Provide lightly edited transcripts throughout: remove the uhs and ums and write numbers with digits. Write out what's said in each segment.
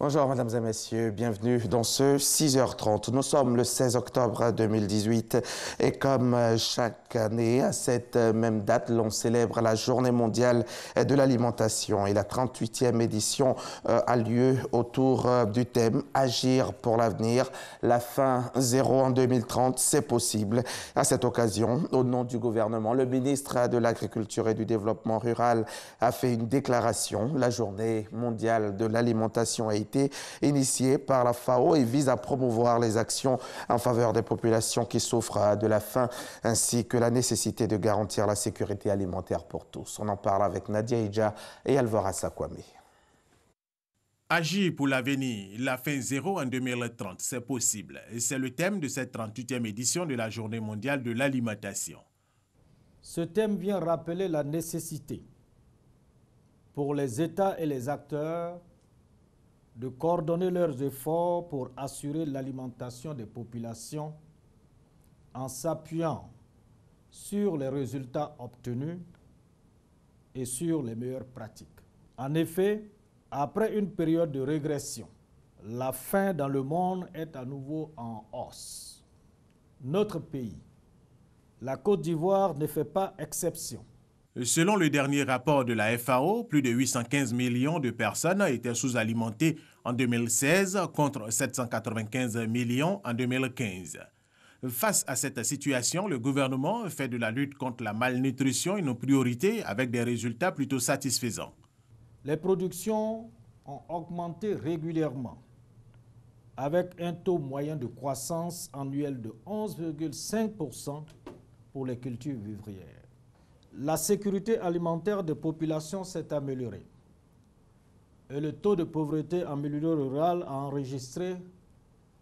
Bonjour mesdames et messieurs, bienvenue dans ce 6h30. Nous sommes le 16 octobre 2018 et comme chaque année, à cette même date, l'on célèbre la Journée mondiale de l'alimentation et la 38e édition a lieu autour du thème « Agir pour l'avenir, la faim zéro en 2030, c'est possible ». À cette occasion, au nom du gouvernement, le ministre de l'Agriculture et du Développement rural a fait une déclaration. La Journée mondiale de l'alimentation a été initiée par la FAO et vise à promouvoir les actions en faveur des populations qui souffrent de la faim ainsi que la nécessité de garantir la sécurité alimentaire pour tous. On en parle avec Nadia Ija et Alvara Sakwame. Agir pour l'avenir, la faim zéro en 2030, c'est possible. C'est le thème de cette 38e édition de la Journée mondiale de l'alimentation. Ce thème vient rappeler la nécessité pour les États et les acteurs de coordonner leurs efforts pour assurer l'alimentation des populations en s'appuyant sur les résultats obtenus et sur les meilleures pratiques. En effet, après une période de régression, la faim dans le monde est à nouveau en hausse. Notre pays, la Côte d'Ivoire, ne fait pas exception. Selon le dernier rapport de la FAO, plus de 815 millions de personnes étaient sous-alimentées en 2016 contre 795 millions en 2015. Face à cette situation, le gouvernement fait de la lutte contre la malnutrition une priorité avec des résultats plutôt satisfaisants. Les productions ont augmenté régulièrement avec un taux moyen de croissance annuelle de 11,5% pour les cultures vivrières. La sécurité alimentaire des populations s'est améliorée et le taux de pauvreté en milieu rural a enregistré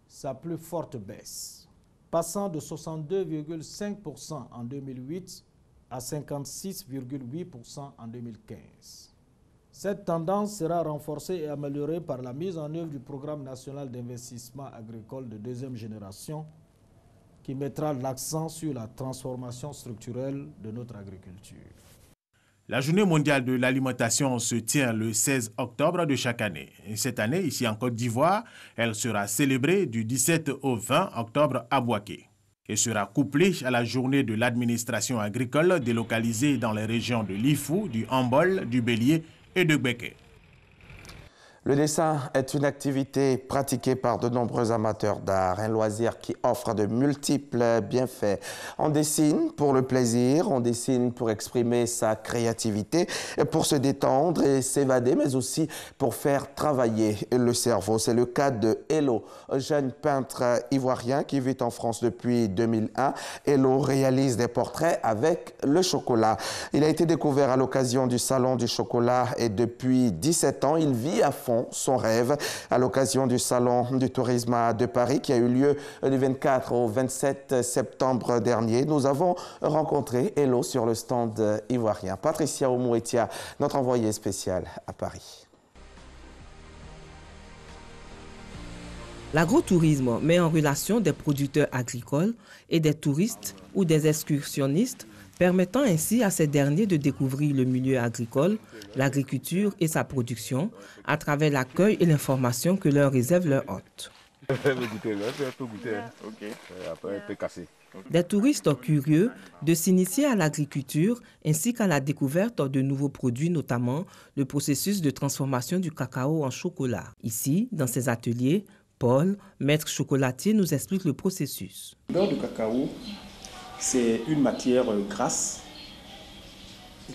sa plus forte baisse, passant de 62,5% en 2008 à 56,8% en 2015. Cette tendance sera renforcée et améliorée par la mise en œuvre du programme national d'investissement agricole de deuxième génération qui mettra l'accent sur la transformation structurelle de notre agriculture. La Journée mondiale de l'alimentation se tient le 16 octobre de chaque année. Et cette année, ici en Côte d'Ivoire, elle sera célébrée du 17 au 20 octobre à Bouaké et sera couplée à la journée de l'administration agricole délocalisée dans les régions de l'Ifou, du Hambol, du Bélier et de Béké. Le dessin est une activité pratiquée par de nombreux amateurs d'art, un loisir qui offre de multiples bienfaits. On dessine pour le plaisir, on dessine pour exprimer sa créativité, pour se détendre et s'évader, mais aussi pour faire travailler le cerveau. C'est le cas de Hello, jeune peintre ivoirien qui vit en France depuis 2001. Hello réalise des portraits avec le chocolat. Il a été découvert à l'occasion du Salon du chocolat et depuis 17 ans, il vit à fond son rêve à l'occasion du Salon du tourisme de Paris qui a eu lieu du 24 au 27 septembre dernier. Nous avons rencontré Hello sur le stand ivoirien. Patricia Omouetia, notre envoyée spéciale à Paris. L'agrotourisme met en relation des producteurs agricoles et des touristes ou des excursionnistes, permettant ainsi à ces derniers de découvrir le milieu agricole, l'agriculture et sa production à travers l'accueil et l'information que leur réserve leur hôte. Des touristes curieux de s'initier à l'agriculture ainsi qu'à la découverte de nouveaux produits, notamment le processus de transformation du cacao en chocolat. Ici, dans ces ateliers, Paul, maître chocolatier, nous explique le processus. Le beurre de cacao, c'est une matière grasse,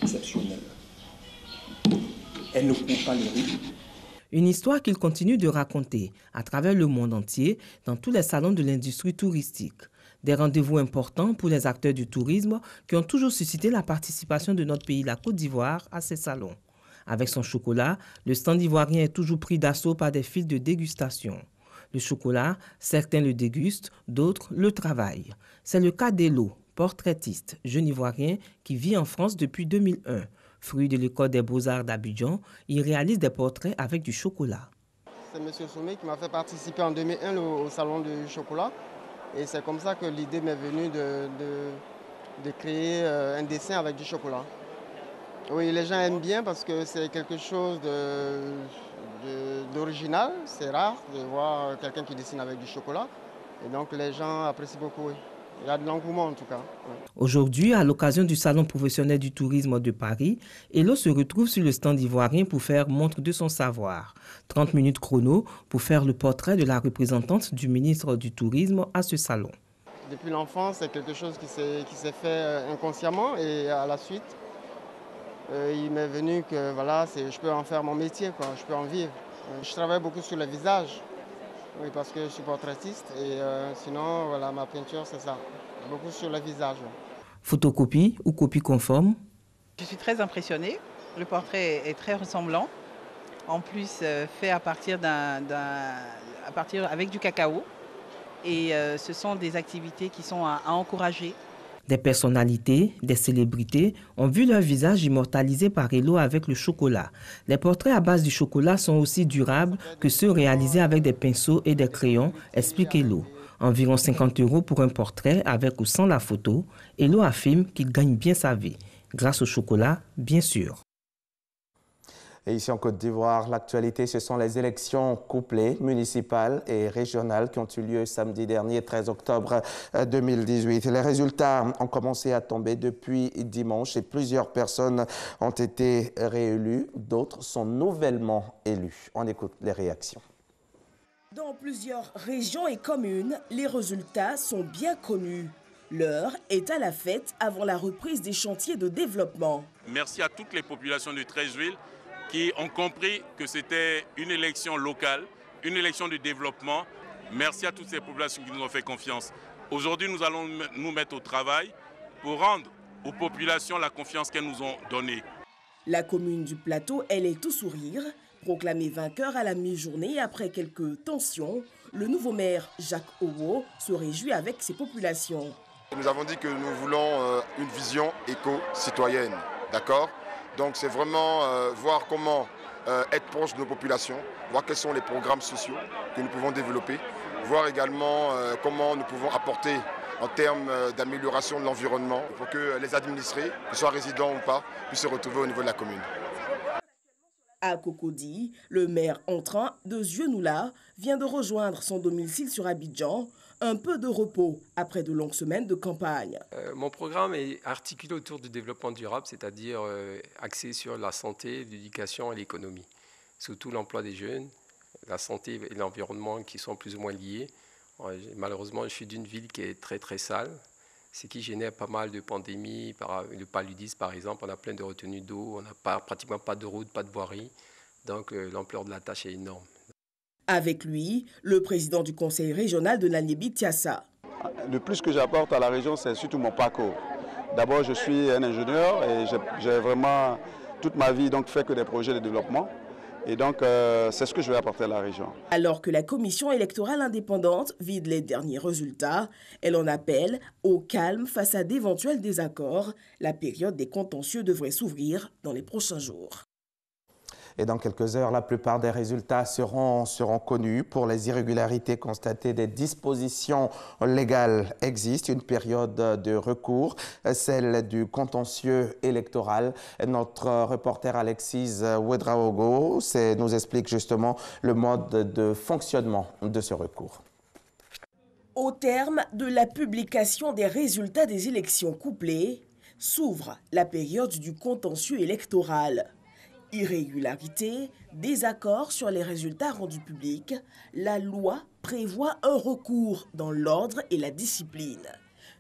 exceptionnelle. Elle ne coupe pas les riz. Une histoire qu'il continue de raconter à travers le monde entier dans tous les salons de l'industrie touristique. Des rendez-vous importants pour les acteurs du tourisme qui ont toujours suscité la participation de notre pays, la Côte d'Ivoire, à ces salons. Avec son chocolat, le stand ivoirien est toujours pris d'assaut par des files de dégustation. Le chocolat, certains le dégustent, d'autres le travaillent. C'est le cas d'Hello, portraitiste, jeune ivoirien qui vit en France depuis 2001. Fruit de l'école des beaux-arts d'Abidjan, il réalise des portraits avec du chocolat. C'est M. Soumé qui m'a fait participer en 2001 au salon du chocolat. Et c'est comme ça que l'idée m'est venue de créer un dessin avec du chocolat. Oui, les gens aiment bien parce que c'est quelque chose d'original. C'est rare de voir quelqu'un qui dessine avec du chocolat. Et donc les gens apprécient beaucoup, oui. Il y a de l'engouement en tout cas. Oui. Aujourd'hui, à l'occasion du Salon professionnel du tourisme de Paris, Hello se retrouve sur le stand ivoirien pour faire montre de son savoir. 30 minutes chrono pour faire le portrait de la représentante du ministre du Tourisme à ce salon. Depuis l'enfance, c'est quelque chose qui s'est fait inconsciemment et à la suite, il m'est venu que voilà, je peux en faire mon métier, quoi, je peux en vivre. Je travaille beaucoup sur le visage, oui, parce que je suis portraitiste et sinon, voilà, ma peinture, c'est ça, beaucoup sur le visage. Ouais. Photocopie ou copie conforme? Je suis très impressionnée. Le portrait est très ressemblant. En plus, fait à partir avec du cacao. Et ce sont des activités qui sont à encourager. Des personnalités, des célébrités ont vu leur visage immortalisé par Hello avec le chocolat. Les portraits à base du chocolat sont aussi durables que ceux réalisés avec des pinceaux et des crayons, explique Hello. Environ 50 € pour un portrait avec ou sans la photo. Hello affirme qu'il gagne bien sa vie. Grâce au chocolat, bien sûr. Et ici en Côte d'Ivoire, l'actualité, ce sont les élections couplées, municipales et régionales qui ont eu lieu samedi dernier, 13 octobre 2018. Les résultats ont commencé à tomber depuis dimanche et plusieurs personnes ont été réélues. D'autres sont nouvellement élues. On écoute les réactions. Dans plusieurs régions et communes, les résultats sont bien connus. L'heure est à la fête avant la reprise des chantiers de développement. Merci à toutes les populations de Treichville qui ont compris que c'était une élection locale, une élection de développement. Merci à toutes ces populations qui nous ont fait confiance. Aujourd'hui, nous allons nous mettre au travail pour rendre aux populations la confiance qu'elles nous ont donnée. La commune du Plateau, elle est tout sourire. Proclamé vainqueur à la mi-journée après quelques tensions, le nouveau maire Jacques Owo se réjouit avec ses populations. Nous avons dit que nous voulons une vision éco-citoyenne, d'accord ? Donc c'est vraiment voir comment être proche de nos populations, voir quels sont les programmes sociaux que nous pouvons développer, voir également comment nous pouvons apporter en termes d'amélioration de l'environnement pour que les administrés, qu'ils soient résidents ou pas, puissent se retrouver au niveau de la commune. À Cocody, le maire entrant de Zionoula vient de rejoindre son domicile sur Abidjan. Un peu de repos après de longues semaines de campagne. Mon programme est articulé autour du développement durable, c'est-à-dire axé sur la santé, l'éducation et l'économie. Surtout l'emploi des jeunes, la santé et l'environnement qui sont plus ou moins liés. Malheureusement, je suis d'une ville qui est très très sale, ce qui génère pas mal de pandémies. Le paludisme par exemple, on a plein de retenues d'eau, on n'a pratiquement pas de route, pas de voirie. Donc l'ampleur de la tâche est énorme. Avec lui, le président du conseil régional de Naniébi, Tiassa. Le plus que j'apporte à la région, c'est surtout mon parcours. D'abord, je suis un ingénieur et j'ai vraiment toute ma vie fait que des projets de développement. Et donc, c'est ce que je vais apporter à la région. Alors que la commission électorale indépendante vide les derniers résultats, elle en appelle au calme face à d'éventuels désaccords. La période des contentieux devrait s'ouvrir dans les prochains jours. Et dans quelques heures, la plupart des résultats seront connus. Pour les irrégularités constatées, des dispositions légales existent. Une période de recours, celle du contentieux électoral. Notre reporter Alexis Ouedraogo nous explique justement le mode de fonctionnement de ce recours. Au terme de la publication des résultats des élections couplées, s'ouvre la période du contentieux électoral. Irrégularité, désaccord sur les résultats rendus publics, la loi prévoit un recours dans l'ordre et la discipline.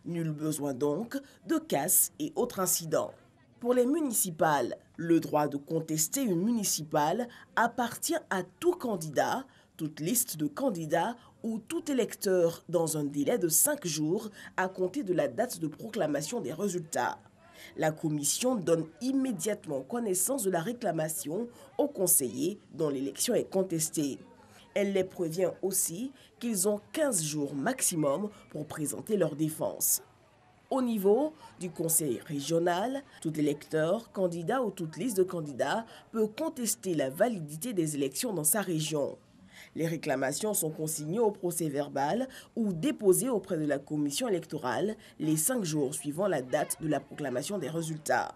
Nul besoin donc de casse et autres incidents. Pour les municipales, le droit de contester une municipale appartient à tout candidat, toute liste de candidats ou tout électeur dans un délai de 5 jours à compter de la date de proclamation des résultats. La commission donne immédiatement connaissance de la réclamation aux conseillers dont l'élection est contestée. Elle les prévient aussi qu'ils ont 15 jours maximum pour présenter leur défense. Au niveau du conseil régional, tout électeur, candidat ou toute liste de candidats peut contester la validité des élections dans sa région. Les réclamations sont consignées au procès-verbal ou déposées auprès de la commission électorale les 5 jours suivant la date de la proclamation des résultats.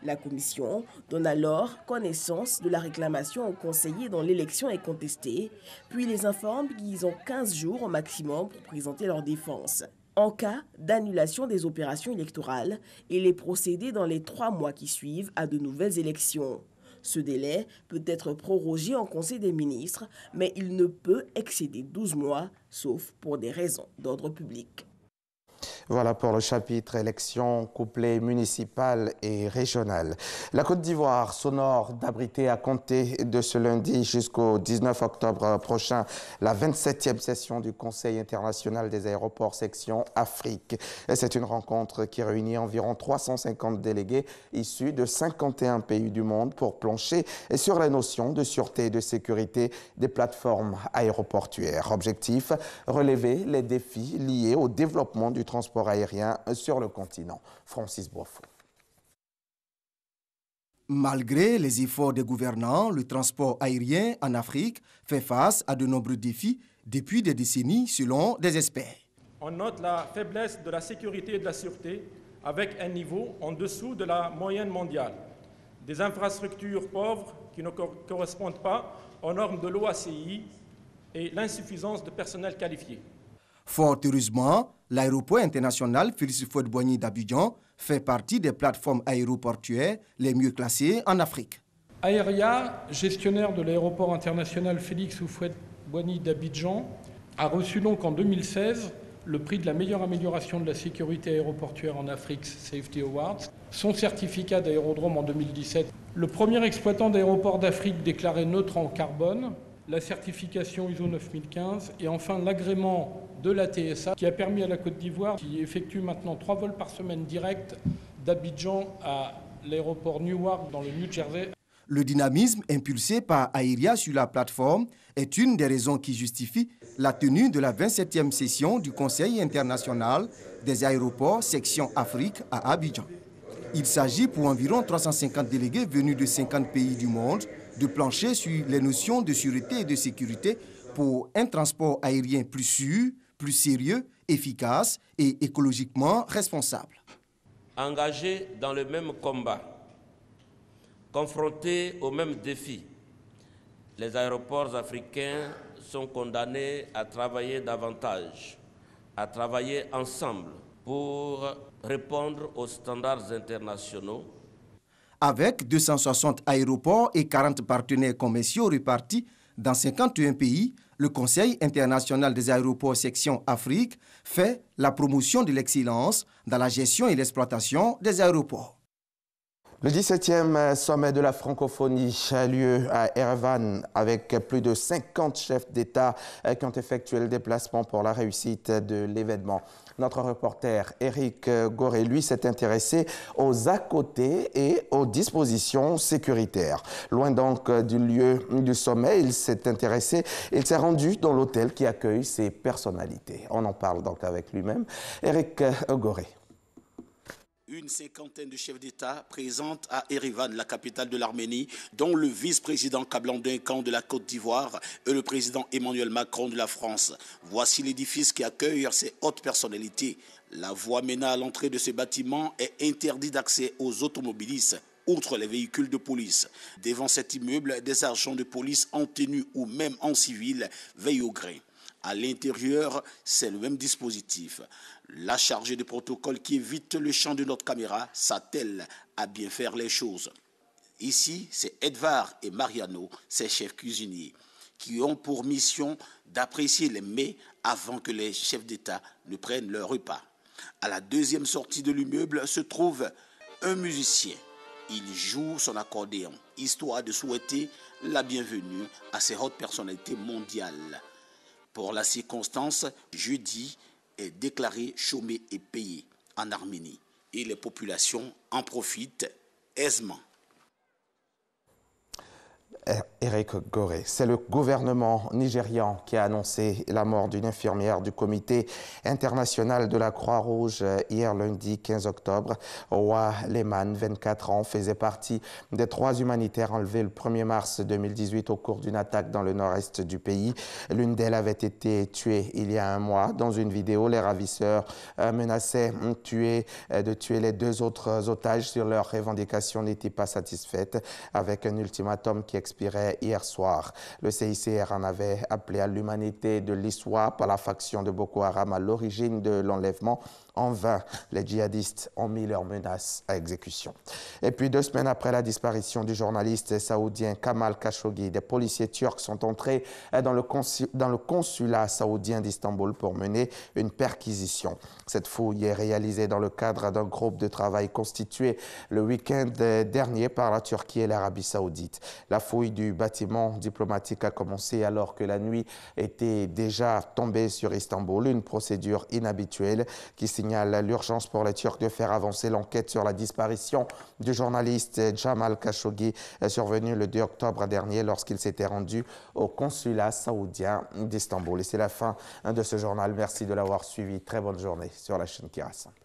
La commission donne alors connaissance de la réclamation aux conseillers dont l'élection est contestée, puis les informe qu'ils ont 15 jours au maximum pour présenter leur défense. En cas d'annulation des opérations électorales, il est procédé dans les 3 mois qui suivent à de nouvelles élections. Ce délai peut être prorogé en Conseil des ministres, mais il ne peut excéder 12 mois, sauf pour des raisons d'ordre public. Voilà pour le chapitre élections couplées municipales et régionales. La Côte d'Ivoire s'honore d'abriter à compter de ce lundi jusqu'au 19 octobre prochain la 27e session du Conseil international des aéroports section Afrique. C'est une rencontre qui réunit environ 350 délégués issus de 51 pays du monde pour plancher sur les notions de sûreté et de sécurité des plateformes aéroportuaires. Objectif, relever les défis liés au développement du transport aérien sur le continent. Francis Boifou. Malgré les efforts des gouvernants, le transport aérien en Afrique fait face à de nombreux défis depuis des décennies, selon des experts. On note la faiblesse de la sécurité et de la sûreté avec un niveau en dessous de la moyenne mondiale. Des infrastructures pauvres qui ne correspondent pas aux normes de l'OACI et l'insuffisance de personnel qualifié. Fort heureusement, l'aéroport international Félix Houphouët-Boigny d'Abidjan fait partie des plateformes aéroportuaires les mieux classées en Afrique. Aéria, gestionnaire de l'aéroport international Félix Houphouët-Boigny d'Abidjan, a reçu donc en 2016 le prix de la meilleure amélioration de la sécurité aéroportuaire en Afrique, Safety Awards, son certificat d'aérodrome en 2017, le premier exploitant d'aéroport d'Afrique déclaré neutre en carbone, la certification ISO 9015 et enfin l'agrément de la TSA qui a permis à la Côte d'Ivoire, qui effectue maintenant 3 vols par semaine directs d'Abidjan à l'aéroport Newark dans le New Jersey. Le dynamisme impulsé par Aéria sur la plateforme est une des raisons qui justifie la tenue de la 27e session du Conseil international des aéroports section Afrique à Abidjan. Il s'agit pour environ 350 délégués venus de 50 pays du monde de plancher sur les notions de sûreté et de sécurité pour un transport aérien plus sûr, plus sérieux, efficace et écologiquement responsable. Engagés dans le même combat, confrontés aux mêmes défis, les aéroports africains sont condamnés à travailler davantage, à travailler ensemble pour répondre aux standards internationaux. Avec 260 aéroports et 40 partenaires commerciaux répartis dans 51 pays, le Conseil international des aéroports section Afrique fait la promotion de l'excellence dans la gestion et l'exploitation des aéroports. Le 17e sommet de la francophonie a lieu à Erevan avec plus de 50 chefs d'État qui ont effectué le déplacement pour la réussite de l'événement. Notre reporter Éric Goré, lui, s'est intéressé aux à-côtés et aux dispositions sécuritaires. Loin donc du lieu du sommet, il s'est rendu dans l'hôtel qui accueille ces personnalités. On en parle donc avec lui-même. Éric Goré. Une cinquantaine de chefs d'État présentes à Erevan, la capitale de l'Arménie, dont le vice-président Kablandu Khan de la Côte d'Ivoire et le président Emmanuel Macron de la France. Voici l'édifice qui accueille ces hautes personnalités. La voie menant à l'entrée de ce bâtiment est interdite d'accès aux automobilistes, outre les véhicules de police. Devant cet immeuble, des agents de police en tenue ou même en civil veillent au grain. À l'intérieur, c'est le même dispositif. La chargée de protocole qui évite le champ de notre caméra s'attelle à bien faire les choses. Ici, c'est Edvard et Mariano, ces chefs cuisiniers, qui ont pour mission d'apprécier les mets avant que les chefs d'État ne prennent leur repas. À la deuxième sortie de l'immeuble se trouve un musicien. Il joue son accordéon, histoire de souhaiter la bienvenue à ces hautes personnalités mondiales. Pour la circonstance, jeudi est déclaré chômé et payé en Arménie et les populations en profitent aisément. Eric Goré. C'est le gouvernement nigérian qui a annoncé la mort d'une infirmière du comité international de la Croix-Rouge hier lundi 15 octobre. Owa Lehman, 24 ans, faisait partie des 3 humanitaires enlevés le 1er mars 2018 au cours d'une attaque dans le nord-est du pays. L'une d'elles avait été tuée il y a un mois. Dans une vidéo, les ravisseurs menaçaient de tuer les 2 autres otages si leurs revendications n'étaient pas satisfaites, avec un ultimatum qui expirait hier soir. Le CICR en avait appelé à l'humanité de l'ISWAP, à la faction de Boko Haram à l'origine de l'enlèvement. En vain, les djihadistes ont mis leurs menaces à exécution. Et puis 2 semaines après la disparition du journaliste saoudien Kamal Khashoggi, des policiers turcs sont entrés dans le consulat saoudien d'Istanbul pour mener une perquisition. Cette fouille est réalisée dans le cadre d'un groupe de travail constitué le week-end dernier par la Turquie et l'Arabie saoudite. La fouille du bâtiment diplomatique a commencé alors que la nuit était déjà tombée sur Istanbul, une procédure inhabituelle qui signale l'urgence pour les Turcs de faire avancer l'enquête sur la disparition du journaliste Jamal Khashoggi, survenu le 2 octobre dernier lorsqu'il s'était rendu au consulat saoudien d'Istanbul. Et c'est la fin de ce journal. Merci de l'avoir suivi. Très bonne journée sur la chaîne qui rassemble.